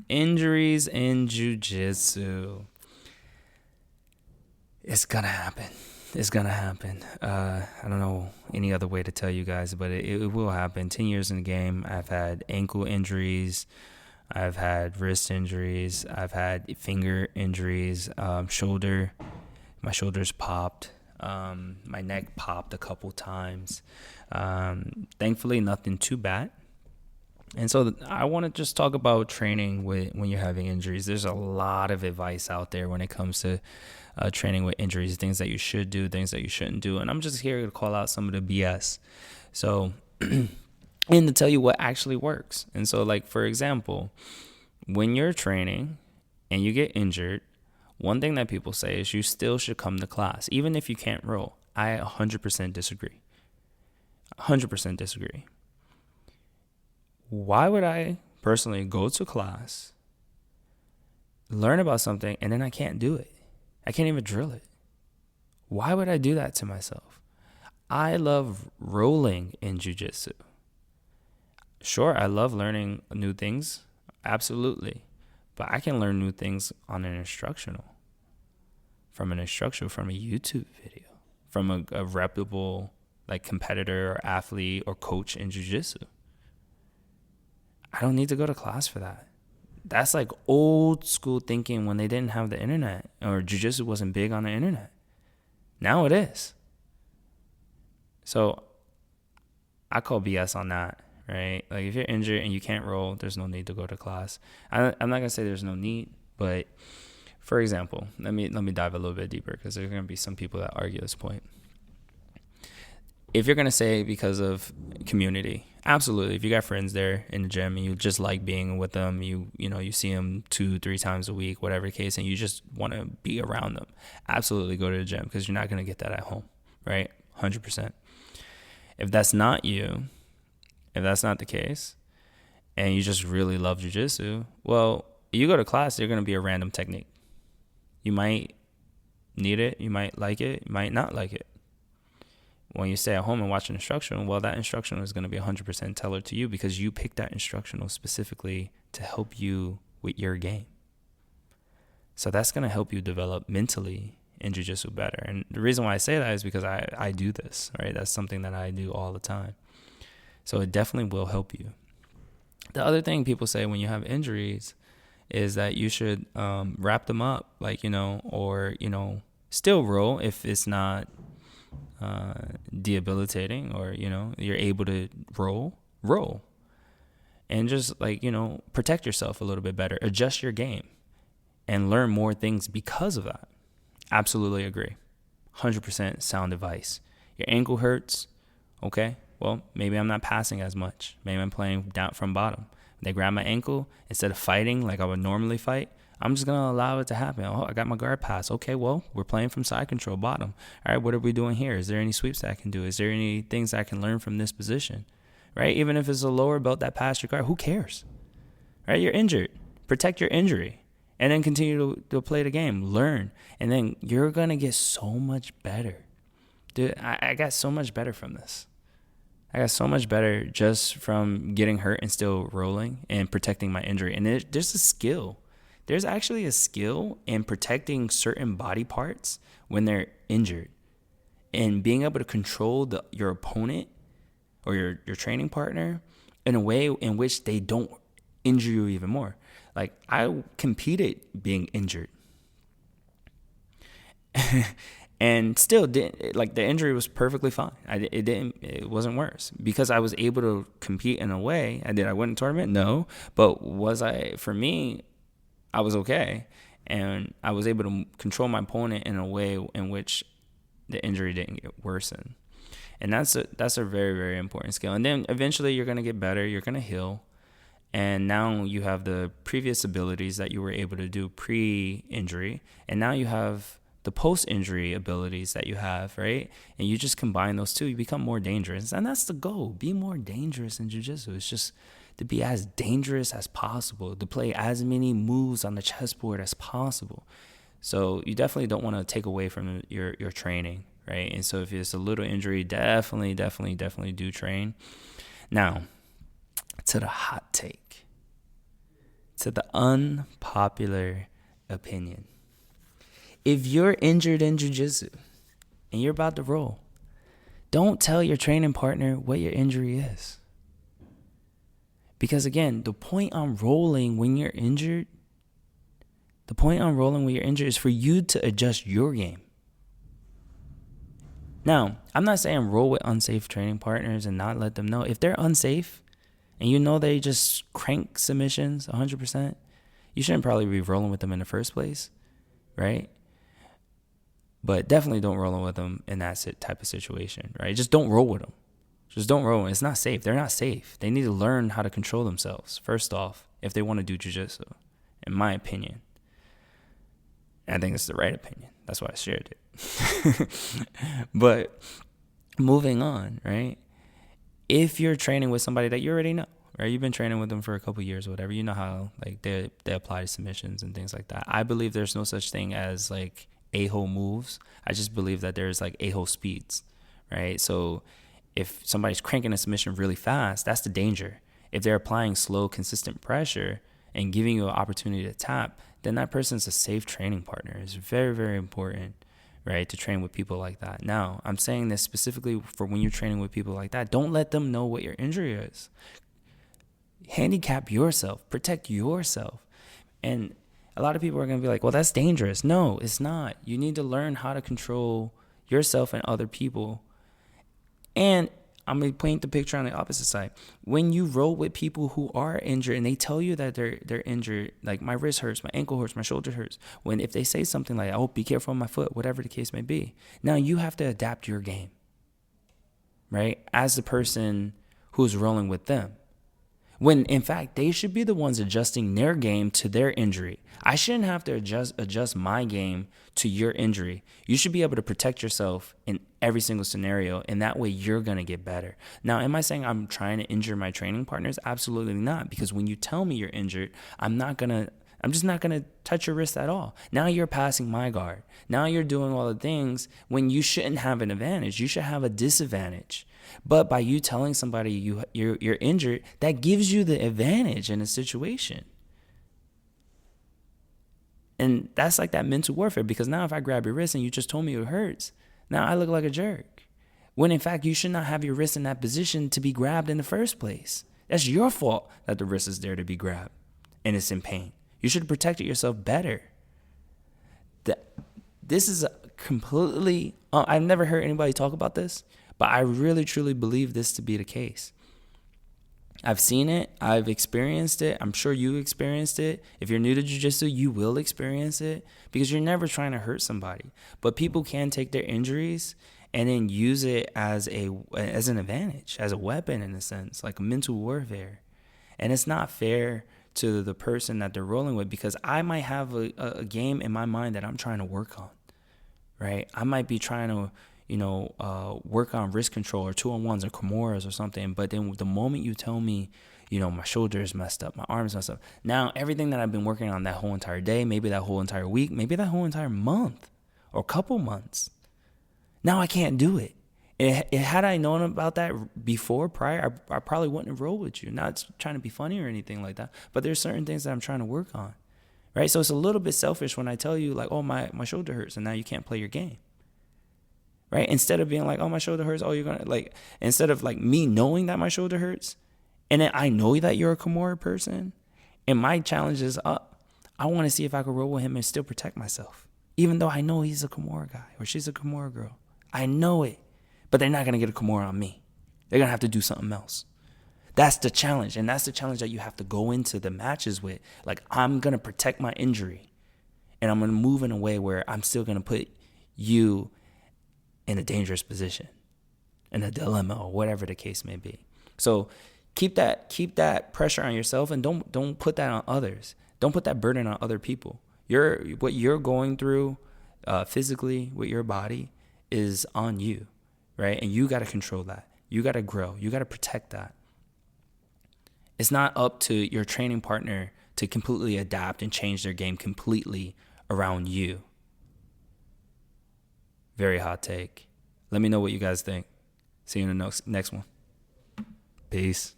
Injuries in Jiu-Jitsu. It's gonna happen. It's gonna happen. I don't know any other way to tell you guys, but it will happen. 10 years in the game, I've had ankle injuries. I've had wrist injuries. I've had finger injuries. Shoulder. My shoulders popped. My neck popped a couple times. Thankfully, nothing too bad. And so I want to just talk about training when you're having injuries. There's a lot of advice out there when it comes to training with injuries, things that you should do, things that you shouldn't do. And I'm just here to call out some of the BS. So, and to tell you what actually works. And so, like, for example, when you're training and you get injured, one thing that people say is you still should come to class, even if you can't roll. I 100% disagree. 100% disagree. Why would I personally go to class, learn about something, and then I can't do it? I can't even drill it. Why would I do that to myself? I love rolling in jiu-jitsu. Sure, I love learning new things. Absolutely. But I can learn new things on an instructional, from a YouTube video, from a reputable like competitor or athlete or coach in jiu-jitsu. I don't need to go to class for that. That's like old school thinking when they didn't have the internet or jiu-jitsu wasn't big on the internet. Now it is. So I call BS on that, right? Like if you're injured and you can't roll, there's no need to go to class. I'm not going to say there's no need, but for example, let me dive a little bit deeper because there's going to be some people that argue this point. If you're going to say because of community, absolutely. If you got friends there in the gym and you just like being with them, you see them 2-3 times a week, whatever the case, and you just want to be around them, absolutely go to the gym because you're not going to get that at home, right? 100%. If that's not you, if that's not the case, and you just really love jiu-jitsu, well, you go to class, you're going to be a random technique. You might need it, you might like it, you might not like it. When you stay at home and watch an instructional, well, that instructional is going to be 100% tailored to you because you picked that instructional specifically to help you with your game. So that's going to help you develop mentally in jiu-jitsu better. And the reason why I say that is because I do this, right? That's something that I do all the time. So it definitely will help you. The other thing people say when you have injuries is that you should wrap them up, or still roll if it's not debilitating, or you're able to roll and just protect yourself a little bit better, adjust your game and learn more things because of that. Absolutely agree. 100% sound advice. Your ankle hurts, okay, well, maybe I'm not passing as much, maybe I'm playing down from bottom. They grab my ankle, instead of fighting like I would normally fight, I'm just going to allow it to happen. Oh, I got my guard pass. Okay, well, we're playing from side control, bottom. All right, what are we doing here? Is there any sweeps that I can do? Is there any things I can learn from this position? Right? Even if it's a lower belt that passed your guard, who cares? Right? You're injured. Protect your injury. And then continue to play the game. Learn. And then you're going to get so much better. Dude, I got so much better from this. I got so much better just from getting hurt and still rolling and protecting my injury. And there's a skill. There's actually a skill in protecting certain body parts when they're injured and being able to control your opponent or your training partner in a way in which they don't injure you even more. Like I competed being injured and still didn't, like the injury was perfectly fine. It wasn't worse because I was able to compete in a way. I win a tournament? No. But for me, I was okay, and I was able to control my opponent in a way in which the injury didn't get worsen. And that's a very, very important skill. And then eventually you're going to get better, you're going to heal, and now you have the previous abilities that you were able to do pre-injury, and now you have the post-injury abilities that you have, right? And you just combine those two, you become more dangerous. And that's the goal, be more dangerous in jiu-jitsu. It's just to be as dangerous as possible, to play as many moves on the chessboard as possible. So you definitely don't want to take away from your training, right? And so if it's a little injury, definitely do train. Now, to the hot take. to the unpopular opinion. If you're injured in jiu-jitsu and you're about to roll, don't tell your training partner what your injury is. Because again, the point on rolling when you're injured is for you to adjust your game. Now, I'm not saying roll with unsafe training partners and not let them know. If they're unsafe and you know they just crank submissions 100%, you shouldn't probably be rolling with them in the first place, right? But definitely don't roll with them in that type of situation, right? Just don't roll with them. Just don't roll. It's not safe. They're not safe. They need to learn how to control themselves, first off, if they want to do jiu-jitsu, in my opinion. And I think it's the right opinion. That's why I shared it. But moving on, right? If you're training with somebody that you already know, right? You've been training with them for a couple years or whatever. You know how like they apply to submissions and things like that. I believe there's no such thing as like a-hole moves. I just believe that there's like a-hole speeds, right? So if somebody's cranking a submission really fast, that's the danger. If they're applying slow, consistent pressure and giving you an opportunity to tap, then that person's a safe training partner. It's very, very important, right, to train with people like that. Now, I'm saying this specifically for when you're training with people like that. Don't let them know what your injury is. Handicap yourself. Protect yourself. And a lot of people are going to be like, well, that's dangerous. No, it's not. You need to learn how to control yourself and other people. And I'm going to paint the picture on the opposite side. When you roll with people who are injured and they tell you that they're injured, like my wrist hurts, my ankle hurts, my shoulder hurts. If they say something like, oh, be careful on my foot, whatever the case may be. Now you have to adapt your game, right? As the person who's rolling with them. When in fact, they should be the ones adjusting their game to their injury. I shouldn't have to adjust my game to your injury. You should be able to protect yourself in every single scenario, and that way you're going to get better. Now, am I saying I'm trying to injure my training partners? Absolutely not, because when you tell me you're injured, I'm just not going to touch your wrist at all. Now you're passing my guard. Now you're doing all the things when you shouldn't have an advantage. You should have a disadvantage. But by you telling somebody you're injured, that gives you the advantage in a situation. And that's like that mental warfare, because now if I grab your wrist and you just told me it hurts, now I look like a jerk. When in fact, you should not have your wrist in that position to be grabbed in the first place. That's your fault that the wrist is there to be grabbed and it's in pain. You should have protected yourself better. This is a completely, I've never heard anybody talk about this, but I really, truly believe this to be the case. I've seen it. I've experienced it. I'm sure you experienced it. If you're new to jiu-jitsu, you will experience it, because you're never trying to hurt somebody. But people can take their injuries and then use it as an advantage, as a weapon in a sense, like mental warfare. And it's not fair to the person that they're rolling with, because I might have a game in my mind that I'm trying to work on, right? I might be trying to work on wrist control or 2-on-1s or Kimuras or something. But then the moment you tell me, my shoulder is messed up, my arm is messed up, now everything that I've been working on that whole entire day, maybe that whole entire week, maybe that whole entire month or couple months, now I can't do it. Had I known about that prior, I probably wouldn't have rolled with you. Not trying to be funny or anything like that, but there's certain things that I'm trying to work on, right? So it's a little bit selfish when I tell you like, oh, my shoulder hurts and now you can't play your game. Right? Instead of being like, oh, my shoulder hurts. Oh, you're going to instead of like me knowing that my shoulder hurts, and then I know that you're a Kimura person, and my challenge is up. I want to see if I can roll with him and still protect myself, even though I know he's a Kimura guy or she's a Kimura girl. I know it, but they're not going to get a Kimura on me. They're going to have to do something else. That's the challenge, and that's the challenge that you have to go into the matches with. Like, I'm going to protect my injury, and I'm going to move in a way where I'm still going to put you in a dangerous position, in a dilemma, or whatever the case may be. So keep that pressure on yourself, and don't put that on others. Don't put that burden on other people. What you're going through physically with your body is on you, right? And you got to control that. You got to grow. You got to protect that. It's not up to your training partner to completely adapt and change their game completely around you. Very hot take. Let me know what you guys think. See you in the next one. Peace.